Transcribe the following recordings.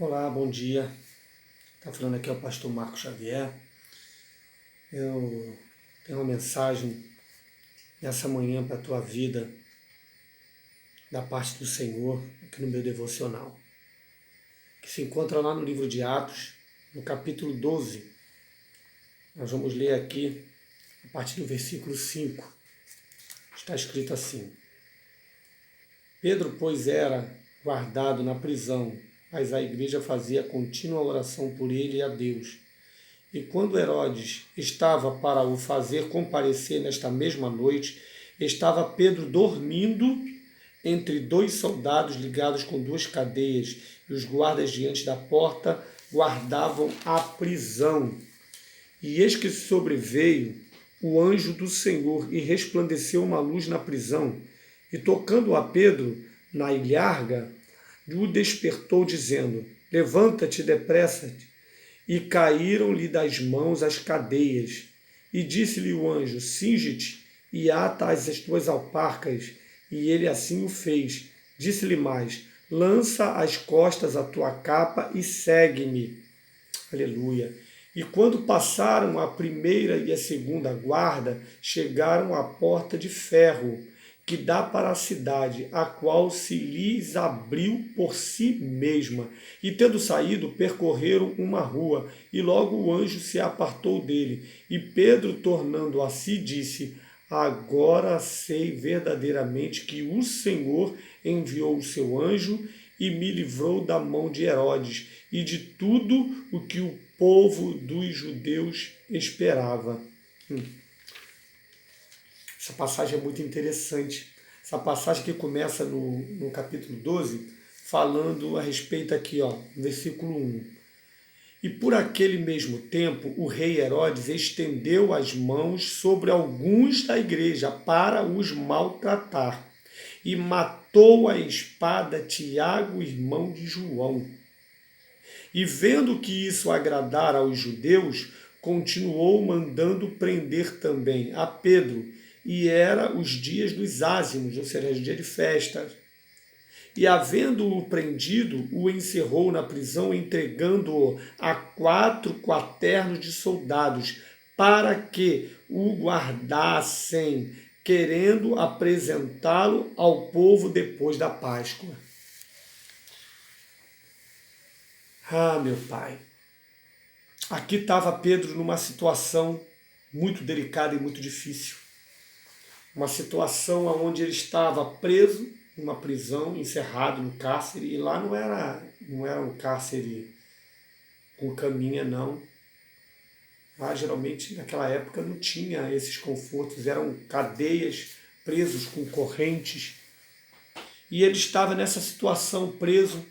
Olá, bom dia. Está falando aqui é o pastor Marcos Xavier. Eu tenho uma mensagem nessa manhã para a tua vida, da parte do Senhor, aqui no meu devocional, que se encontra lá no livro de Atos, no capítulo 12. Nós vamos ler aqui a partir do versículo 5. Está escrito assim: Pedro, pois, era guardado na prisão, mas a igreja fazia contínua oração por ele e a Deus. E quando Herodes estava para o fazer comparecer nesta mesma noite, estava Pedro dormindo entre dois soldados ligados com duas cadeias, e os guardas diante da porta guardavam a prisão. E eis que sobreveio o anjo do Senhor, e resplandeceu uma luz na prisão, e tocando a Pedro na ilharga, o despertou, dizendo: Levanta-te depressa. E caíram-lhe das mãos as cadeias. E disse-lhe o anjo: Cinge-te e ata as tuas alparcas. E ele assim o fez. Disse-lhe mais: Lança às costas a tua capa e segue-me. Aleluia. E quando passaram a primeira e a segunda guarda, chegaram à porta de ferro, que dá para a cidade, a qual se lhes abriu por si mesma. E tendo saído, percorreram uma rua, e logo o anjo se apartou dele. E Pedro, tornando a si, disse: Agora sei verdadeiramente que o Senhor enviou o seu anjo e me livrou da mão de Herodes e de tudo o que o povo dos judeus esperava. Essa passagem é muito interessante. Essa passagem que começa no capítulo 12, falando a respeito aqui, ó, no versículo 1. E por aquele mesmo tempo, o rei Herodes estendeu as mãos sobre alguns da igreja para os maltratar, e matou a espada Tiago, irmão de João. E vendo que isso agradara aos judeus, continuou mandando prender também a Pedro, e era os dias dos ázimos, ou seja, os dias de festa. E havendo-o prendido, o encerrou na prisão, entregando-o a 4 quaternos de soldados, para que o guardassem, querendo apresentá-lo ao povo depois da Páscoa. Ah, meu Pai, aqui estava Pedro numa situação muito delicada e muito difícil. Uma situação onde ele estava preso numa prisão, encerrado no cárcere, e lá não era um cárcere com caminha, não. Lá, geralmente, naquela época, não tinha esses confortos, eram cadeias, presos com correntes. E ele estava nessa situação, preso,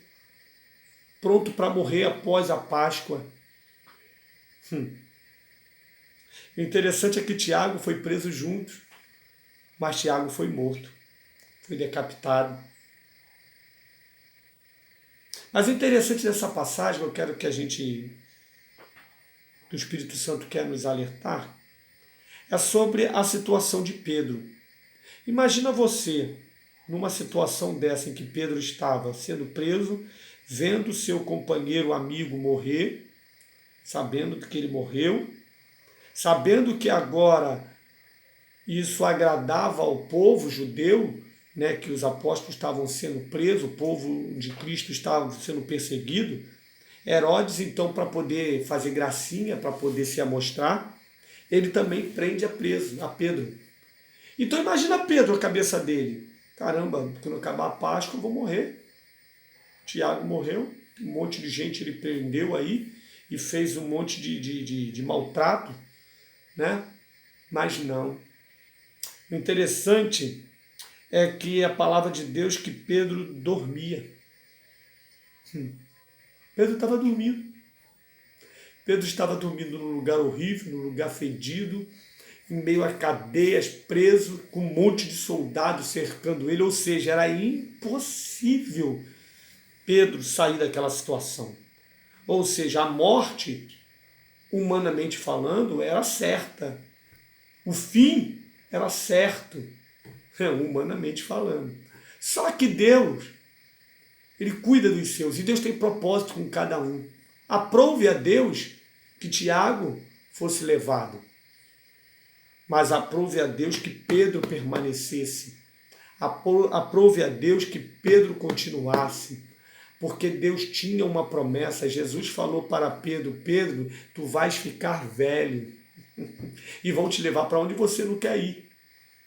pronto para morrer após a Páscoa. O interessante é que Tiago foi preso junto, mas Tiago foi morto, foi decapitado. Mas o interessante dessa passagem, eu quero que a gente, que o Espírito Santo quer nos alertar, é sobre a situação de Pedro. Imagina você numa situação dessa em que Pedro estava sendo preso, vendo seu companheiro amigo morrer, sabendo que ele morreu, sabendo que agora isso agradava ao povo judeu, né, que os apóstolos estavam sendo presos, o povo de Cristo estava sendo perseguido. Herodes, então, para poder fazer gracinha, para poder se amostrar, ele também prende a Pedro. Então imagina Pedro, a cabeça dele. Caramba, quando acabar a Páscoa eu vou morrer. Tiago morreu, um monte de gente ele prendeu aí e fez um monte de maltrato, né? Mas não. O interessante é que a palavra de Deus que Pedro dormia. Pedro estava dormindo. Pedro estava dormindo num lugar horrível, num lugar fedido, em meio a cadeias, preso, com um monte de soldados cercando ele. Ou seja, era impossível Pedro sair daquela situação. Ou seja, a morte, humanamente falando, era certa. O fim era certo, humanamente falando. Só que Deus, Ele cuida dos seus e Deus tem propósito com cada um. Aprove a Deus que Tiago fosse levado, mas aprove a Deus que Pedro permanecesse. Aprove a Deus que Pedro continuasse, porque Deus tinha uma promessa. Jesus falou para Pedro: Pedro, tu vais ficar velho e vão te levar para onde você não quer ir.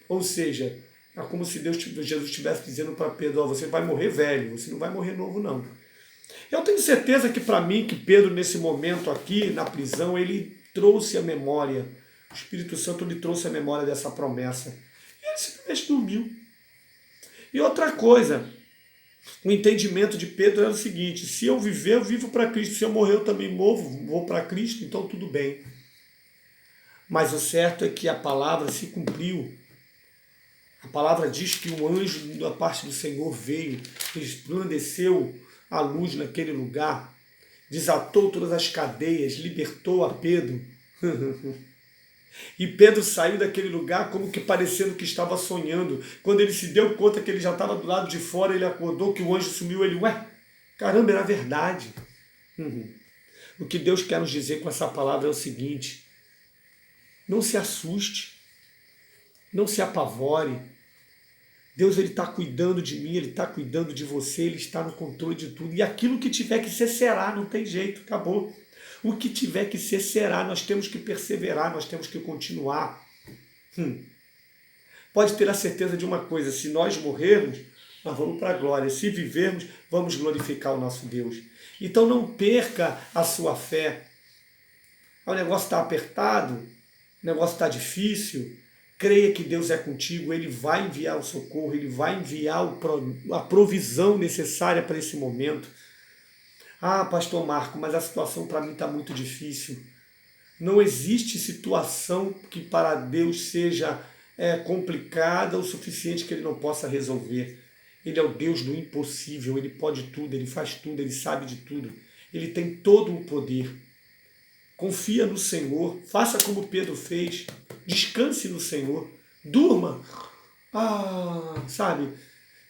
Ou seja, é como se Jesus estivesse dizendo para Pedro: você vai morrer velho, você não vai morrer novo não. Eu tenho certeza que para mim, que Pedro nesse momento aqui na prisão, ele trouxe a memória, o Espírito Santo lhe trouxe a memória dessa promessa. E ele simplesmente dormiu. E outra coisa, o entendimento de Pedro era o seguinte: se eu viver, eu vivo para Cristo, se eu morrer, eu também vou para Cristo, então tudo bem. Mas o certo é que a palavra se cumpriu. A palavra diz que um anjo da parte do Senhor veio, resplandeceu a luz naquele lugar, desatou todas as cadeias, libertou a Pedro. E Pedro saiu daquele lugar como que parecendo que estava sonhando. Quando ele se deu conta que ele já estava do lado de fora, ele acordou, que o anjo sumiu, ele, caramba, era verdade. O que Deus quer nos dizer com essa palavra é o seguinte: não se assuste, não se apavore. Deus, ele está cuidando de mim, ele está cuidando de você, ele está no controle de tudo. E aquilo que tiver que ser, será, não tem jeito, acabou. O que tiver que ser, será. Nós temos que perseverar, nós temos que continuar. Pode ter a certeza de uma coisa: se nós morrermos, nós vamos para a glória. Se vivermos, vamos glorificar o nosso Deus. Então não perca a sua fé. O negócio está apertado, o negócio está difícil. Creia que Deus é contigo, Ele vai enviar o socorro, Ele vai enviar a provisão necessária para esse momento. Ah, pastor Marco, mas a situação para mim está muito difícil. Não existe situação que para Deus seja complicada o suficiente que Ele não possa resolver. Ele é o Deus do impossível, Ele pode tudo, Ele faz tudo, Ele sabe de tudo. Ele tem todo o poder. Confia no Senhor, faça como Pedro fez, descanse no Senhor, durma,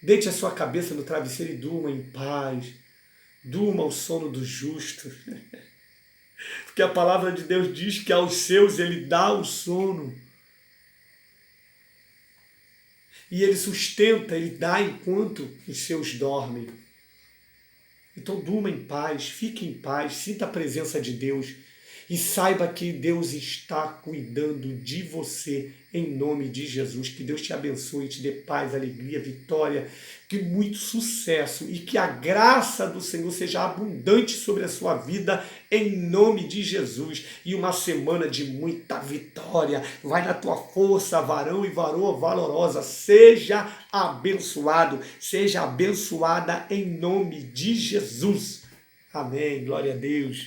deite a sua cabeça no travesseiro e durma em paz, durma o sono do justo, porque a palavra de Deus diz que aos seus ele dá o sono, e ele sustenta, ele dá enquanto os seus dormem. Então durma em paz, fique em paz, sinta a presença de Deus, e saiba que Deus está cuidando de você, em nome de Jesus. Que Deus te abençoe, te dê paz, alegria, vitória, que muito sucesso e que a graça do Senhor seja abundante sobre a sua vida, em nome de Jesus. E uma semana de muita vitória. Vai na tua força, varão e varoa valorosa. Seja abençoado, seja abençoada em nome de Jesus. Amém. Glória a Deus.